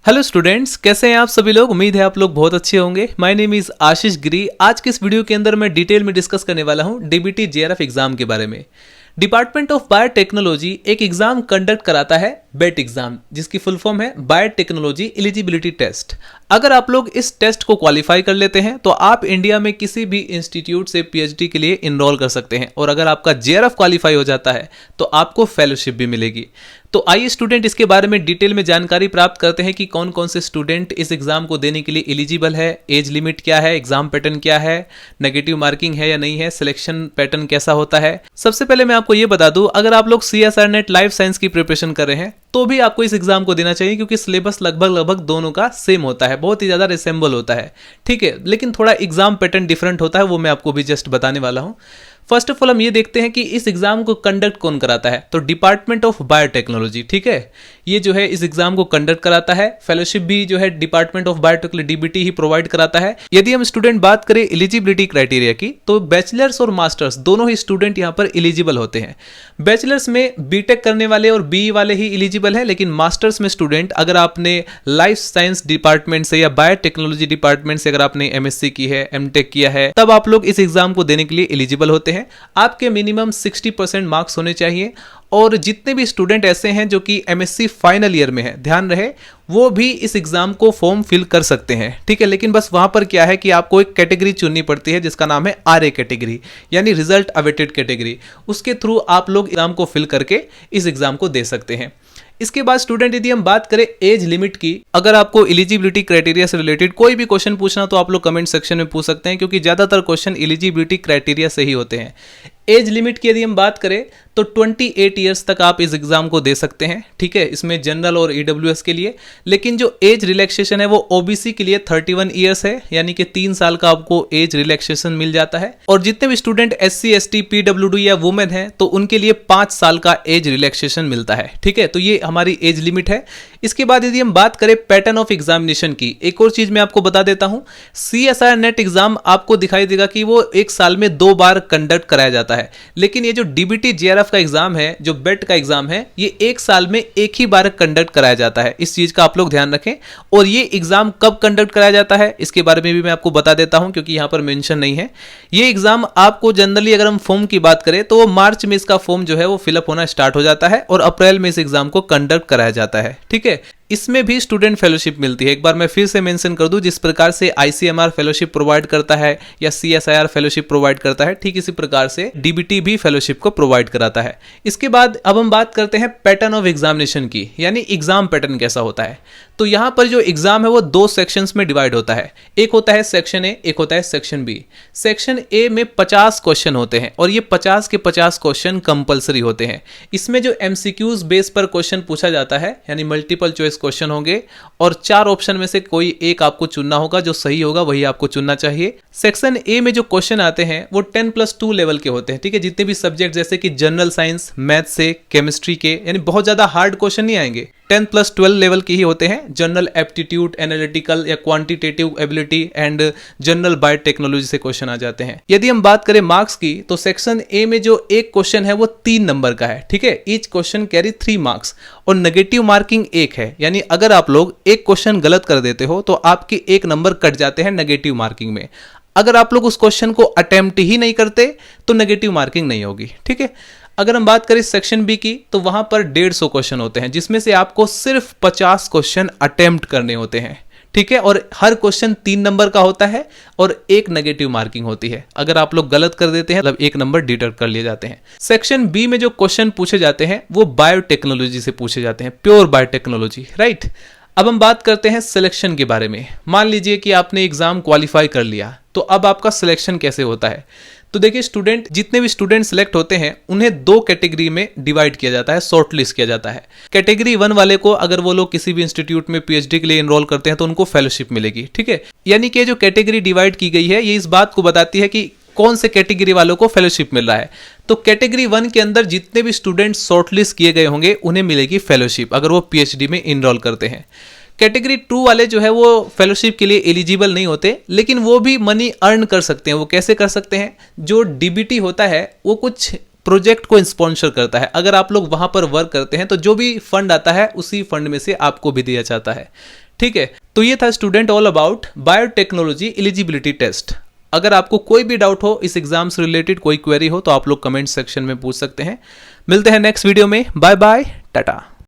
Hello students, कैसे हैं आप सभी लोग। उम्मीद है आप लोग बहुत अच्छे होंगे। माय नेम इज आशीष गिरी। आज के इस वीडियो के अंदर मैं डिटेल में डिस्कस करने वाला हूं डीबीटी जेआरएफ एग्जाम के बारे में। डिपार्टमेंट ऑफ बायोटेक्नोलॉजी एक एग्जाम कंडक्ट कराता है, बेट एग्जाम, जिसकी फुल फॉर्म है बायोटेक्नोलॉजी एलिजिबिलिटी टेस्ट। अगर आप लोग इस टेस्ट को क्वालिफाई कर लेते हैं तो आप इंडिया में किसी भी इंस्टीट्यूट से पीएचडी के लिए इनरोल कर सकते हैं, और अगर आपका जेआरएफ क्वालिफाई हो जाता है तो आपको फेलोशिप भी मिलेगी। तो आइए स्टूडेंट इसके बारे में डिटेल में जानकारी प्राप्त करते हैं कि कौन कौन से स्टूडेंट इस एग्जाम को देने के लिए एलिजिबल है, एज लिमिट क्या है, एग्जाम पैटर्न क्या है, नेगेटिव मार्किंग है या नहीं है, सिलेक्शन पैटर्न कैसा होता है। सबसे पहले मैं आपको ये बता दूं, अगर आप लोग सीएसआर नेट लाइफ साइंस की प्रिपरेशन कर रहे हैं तो भी आपको इस एग्जाम को देना चाहिए, क्योंकि सिलेबस लगभग दोनों का सेम होता है, बहुत ही ज्यादा रिसेंबल होता है, ठीक है। लेकिन थोड़ा एग्जाम पैटर्न डिफरेंट होता है, वो मैं आपको भी जस्ट बताने वाला हूं। फर्स्ट ऑफ ऑल हम ये देखते हैं कि इस एग्जाम को कंडक्ट कौन कराता है, तो डिपार्टमेंट ऑफ बायोटेक्नोलॉजी, ठीक है, ये जो है इस एग्जाम को कंडक्ट कराता है। फेलोशिप भी जो है department of biotechnology DBT he provide कराता है। यदि हम स्टूडेंट बात करें एलिजिबिलिटी क्राइटेरिया की, तो बैचलर्स और मास्टर्स दोनों ही स्टूडेंट यहां पर एलिजिबल होते हैं। बैचलर्स में बीटेक करने वाले और बीई वाले ही एलिजिबल है, लेकिन मास्टर्स में स्टूडेंट अगर आपने लाइफ साइंस डिपार्टमेंट से या बायोटेक्नोलॉजी डिपार्टमेंट से अगर आपने एमएससी की है, एमटेक किया है, तब आप लोग इस एग्जाम को देने के लिए एलिजिबल होते हैं। आपके मिनिमम 60% मार्क्स होने चाहिए, और जितने भी स्टूडेंट ऐसे हैं जो कि एमएससी फाइनल ईयर में है, ध्यान रहे, वो भी इस एग्जाम को फॉर्म फिल कर सकते हैं, ठीक है। लेकिन बस वहां पर क्या है कि आपको एक कैटेगरी चुननी पड़ती है जिसका नाम है आरए कैटेगरी, यानी रिजल्ट अवेटेड कैटेगरी। उसके थ्रू आप लोग एग्जाम को फिल करके इस एग्जाम को दे सकते हैं। इसके बाद स्टूडेंट यदि हम बात करें एज लिमिट की, अगर आपको एलिजिबिलिटी क्राइटेरिया से रिलेटेड कोई भी क्वेश्चन पूछना तो आप लोग कमेंट सेक्शन में पूछ सकते हैं, क्योंकि ज्यादातर क्वेश्चन एलिजिबिलिटी क्राइटेरिया से ही होते हैं। एज लिमिट की यदि हम बात करें तो 28 ईयर्स तक आप इस एग्जाम को दे सकते हैं, ठीक है, इसमें जनरल और ईडब्ल्यूएस के लिए। लेकिन जो एज रिलैक्सेशन है वो ओबीसी के लिए 31 ईयर्स है, यानी कि 3 साल का आपको एज रिलैक्सेशन मिल जाता है। और जितने भी स्टूडेंट एससी एसटी पीडब्ल्यूडी या वुमेन है तो उनके लिए 5 साल का एज रिलैक्सेशन मिलता है, ठीक है। तो ये हमारी एज लिमिट है। इसके बाद यदि हम बात करें पैटर्न ऑफ एग्जामिनेशन की, एक और चीज मैं आपको बता देता हूं, सीएसआर नेट एग्जाम आपको दिखाई देगा कि वो एक साल में 2 बार कंडक्ट कराया जाता है, लेकिन ये जो डीबीटी जेआरएफ का एग्जाम है, जो बेट का एग्जाम है, ये एक साल में एक ही बार कंडक्ट कराया जाता है। इस चीज का आप लोग ध्यान रखें। और ये एग्जाम कब कंडक्ट कराया जाता है इसके बारे में भी मैं आपको बता देता हूं, क्योंकि यहां पर मेंशन नहीं है। ये एग्जाम आपको जनरली अगर हम फॉर्म की बात करें तो मार्च में इसका फॉर्म जो है वो फिलअप होना स्टार्ट हो जाता है, और अप्रैल में इस एग्जाम को कंडक्ट कराया जाता है, ठीक है। इसमें भी स्टूडेंट फेलोशिप मिलती है। एक बार मैं फिर से मेंशन कर दूं, जिस प्रकार से आईसीएमआर फेलोशिप प्रोवाइड करता है या सीएसआईआर फेलोशिप प्रोवाइड करता है, ठीक इसी प्रकार से डीबीटी भी फेलोशिप को प्रोवाइड कराता है। इसके बाद अब हम बात करते हैं पैटर्न ऑफ एग्जामिनेशन की, यानी एग्जाम पैटर्न कैसा होता है। तो यहां पर जो एग्जाम है वो 2 सेक्शंस में डिवाइड होता है। एक होता है सेक्शन ए, एक होता है सेक्शन बी। सेक्शन ए में 50 क्वेश्चन होते हैं, और ये 50 के 50 क्वेश्चन कंपलसरी होते हैं। इसमें जो एमसीक्यूज बेस पर क्वेश्चन पूछा जाता है, यानी मल्टीपल चॉइस क्वेश्चन होंगे, और 4 ऑप्शन में से कोई एक आपको चुनना होगा, जो सही होगा वही आपको चुनना चाहिए। सेक्शन ए में जो क्वेश्चन आते हैं वो 10+2 लेवल के होते हैं, ठीक है। जितने भी सब्जेक्ट जैसे कि जनरल साइंस, मैथ से, केमिस्ट्री के, यानी बहुत ज्यादा हार्ड क्वेश्चन नहीं आएंगे, 10+12 लेवल के ही होते हैं। जनरल एप्टीट्यूड, एनालिटिकल या quantitative ability and general biotechnology से क्वेश्चन आ जाते हैं। यदि हम बात करें मार्क्स की, तो सेक्शन ए में जो एक क्वेश्चन है वो 3 नंबर का है, ठीक है। ईच क्वेश्चन कैरी 3 मार्क्स, और नेगेटिव मार्किंग 1 है, यानी अगर आप लोग एक क्वेश्चन गलत कर देते हो तो आपके 1 नंबर कट जाते हैं नेगेटिव मार्किंग में। अगर आप लोग उस क्वेश्चन को अटेम्प्ट ही नहीं करते तो नेगेटिव मार्किंग नहीं होगी, ठीक है। अगर हम बात करें सेक्शन बी की, तो वहां पर 150 क्वेश्चन होते हैं, जिसमें से आपको सिर्फ 50 क्वेश्चन अटेम्प्ट करने होते हैं, ठीक है। और हर क्वेश्चन 3 नंबर का होता है और 1 नेगेटिव मार्किंग होती है। अगर आप लोग गलत कर देते हैं मतलब 1 नंबर डिडक्ट कर लिए जाते हैं। सेक्शन बी में जो क्वेश्चन पूछे जाते हैं वो बायोटेक्नोलॉजी से पूछे जाते हैं, प्योर बायोटेक्नोलॉजी, राइट। अब हम बात करते हैं सिलेक्शन के बारे में। मान लीजिए कि आपने एग्जाम क्वालिफाई कर लिया, तो अब आपका सिलेक्शन कैसे होता है। तो देखिए स्टूडेंट, जितने भी स्टूडेंट सिलेक्ट होते हैं उन्हें 2 कैटेगरी में डिवाइड किया जाता है, शॉर्ट लिस्ट किया जाता है। कैटेगरी 1 वाले को अगर वो लोग किसी भी इंस्टीट्यूट में पीएचडी के लिए एनरोल करते हैं तो उनको फेलोशिप मिलेगी, ठीक है। यानी कि जो कैटेगरी डिवाइड की गई है ये इस बात को बताती है कि कौन से कैटेगरी वालों को फेलोशिप मिल रहा है। तो कैटेगरी 1 के अंदर जितने भी स्टूडेंट शॉर्टलिस्ट किए गए होंगे उन्हें मिलेगी फेलोशिप अगर वो पीएचडी में एनरोल करते हैं। कैटेगरी 2 वाले जो है वो फेलोशिप के लिए एलिजिबल नहीं होते, लेकिन वो भी मनी अर्न कर सकते हैं। वो कैसे कर सकते हैं, जो डीबीटी होता है वो कुछ प्रोजेक्ट को स्पॉन्सर करता है। अगर आप लोग वहां पर वर्क करते हैं तो जो भी फंड आता है उसी फंड में से आपको भी दिया जाता है। ठीक है, तो ये था student all about biotechnology eligibility test. अगर आपको कोई भी डाउट हो इस एग्जाम से रिलेटेड, कोई क्वेरी हो, तो आप लोग कमेंट सेक्शन में पूछ सकते हैं। मिलते हैं नेक्स्ट वीडियो में। Bye bye, Tata.